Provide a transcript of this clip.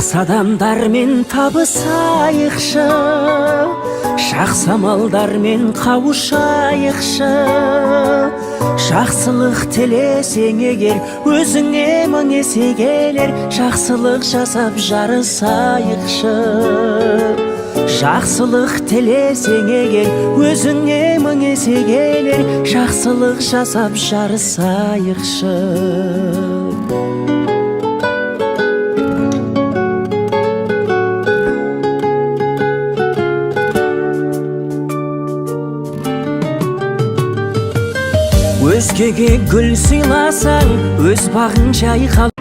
Жақсы адамдармен табысайықшы, жақсы амалдармен қауышайықшы. Жақсылық тілесең егер, өзіңе мың есе келер. Жақсылық жасап жарысайықшы. Жақсылық тілесең егер, өзіңе мың есе келер. Жақсылық жасап жарысайықшы. Өзгеге гүл сыйласаң, өз бағың жайқал.